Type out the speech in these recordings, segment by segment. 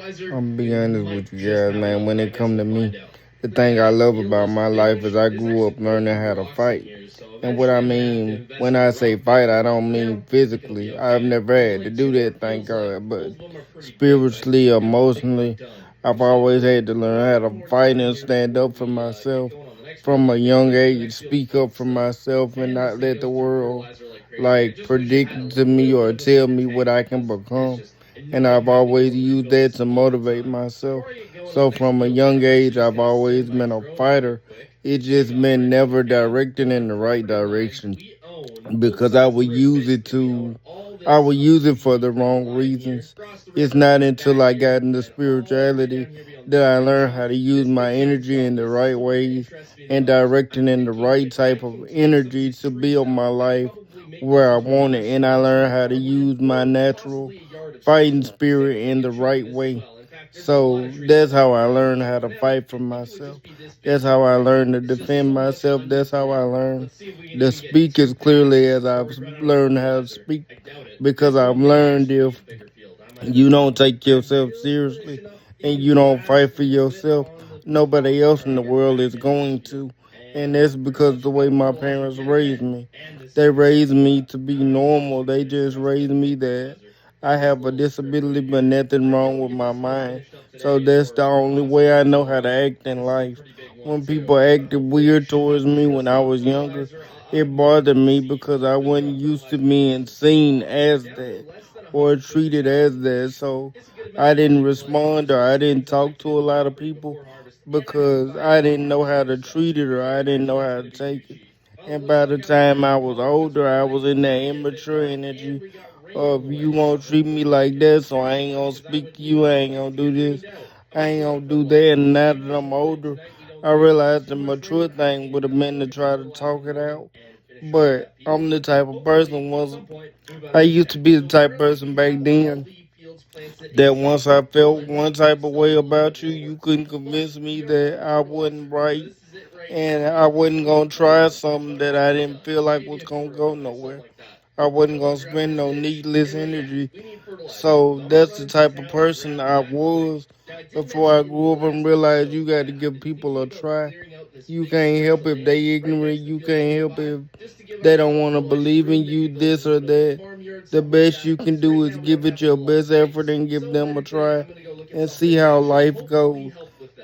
I'm gonna be honest with you guys, man. When it come to me, the thing I love about my life is I grew up learning how to fight. And what I mean when I say fight, I don't mean physically. I've never had to do that, thank God. But spiritually, emotionally, I've always had to learn how to fight and stand up for myself from a young age. Speak up for myself and not let the world like predict to me or tell me what I can become, and I've always used that to motivate myself. So from a young age, I've always been a fighter. It just been never directed in the right direction because I would use it for the wrong reasons. It's not until I got into spirituality that I learned how to use my energy in the right ways and directing in the right type of energy to build my life where I want it. And I learned how to use my natural fighting spirit in the right way. So that's how I learned how to fight for myself. That's how I learned to defend myself. That's how I learned to speak as clearly as I've learned how to speak. Because I've learned if you don't take yourself seriously and you don't fight for yourself, nobody else in the world is going to. And that's because the way my parents raised me. They raised me to be normal. They just raised me that I have a disability, but nothing wrong with my mind. So that's the only way I know how to act in life. When people acted weird towards me when I was younger, it bothered me because I wasn't used to being seen as that or treated as that. So I didn't respond or I didn't talk to a lot of people because I didn't know how to treat it or I didn't know how to take it. And by the time I was older, I was in that immature energy of you won't treat me like that, so I ain't gonna speak to you, I ain't gonna do this, I ain't gonna do that. And now that I'm older, I realized the mature thing would have been to try to talk it out. But I'm the type of person once I used to be the type of person back then that once I felt one type of way about you, you couldn't convince me that I wasn't right and I wasn't gonna try something that I didn't feel like was gonna go nowhere. I wasn't gonna spend no needless energy. So that's the type of person I was before I grew up and realized you got to give people a try. You can't help if they ignorant. You can't help if they don't want to believe in you, this or that. The best you can do is give it your best effort and give them a try and see how life goes.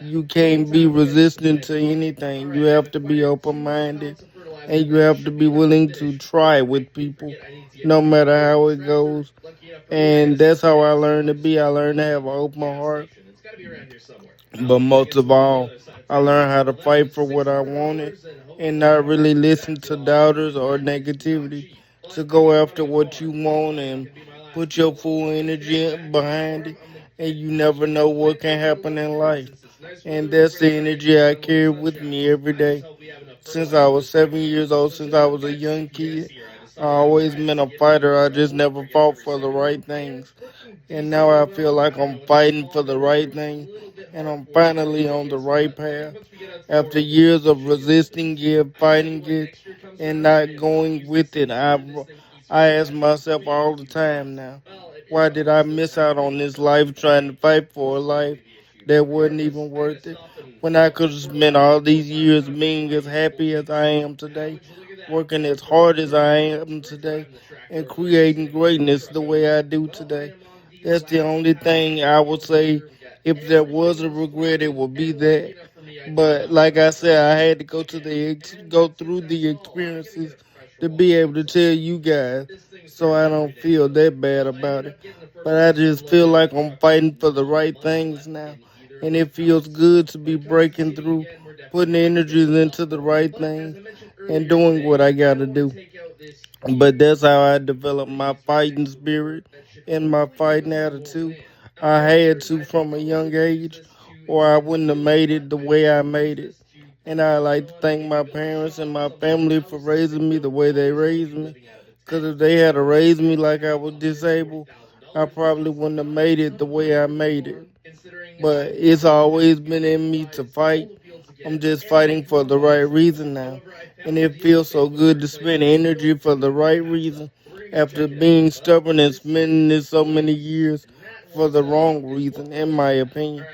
You can't be resistant to anything. You have to be open minded and you have to be willing to try with people no matter how it goes. And that's how I learned to be. I learned to have an open heart. But most of all, I learned how to fight for what I wanted and not really listen to doubters or negativity. To go after what you want and put your full energy behind it. And you never know what can happen in life. And that's the energy I carry with me every day. Since I was 7 years old, since I was a young kid, I always been a fighter. I just never fought for the right things. And now I feel like I'm fighting for the right thing, and I'm finally on the right path. After years of resisting it, fighting it, and not going with it, I ask myself all the time now, why did I miss out on this life trying to fight for a life that wasn't even worth it? When I could have spent all these years being as happy as I am today, working as hard as I am today, and creating greatness the way I do today. That's the only thing I would say. If there was a regret, it would be that. But like I said, I had to go through the experiences to be able to tell you guys, so I don't feel that bad about it. But I just feel like I'm fighting for the right things now, and it feels good to be breaking through, putting energies into the right things, and doing what I got to do. But that's how I developed my fighting spirit and my fighting attitude. I had to from a young age, or I wouldn't have made it the way I made it. And I like to thank my parents and my family for raising me the way they raised me. Because if they had to raise me like I was disabled, I probably wouldn't have made it the way I made it. But it's always been in me to fight. I'm just fighting for the right reason now. And it feels so good to spend energy for the right reason after being stubborn and spending it so many years for the wrong reason, in my opinion.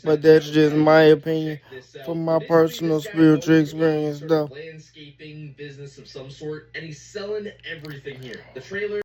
But that's just my opinion from my personal spiritual experience, though. Landscaping business of some sort, and he's selling everything here. The trailer.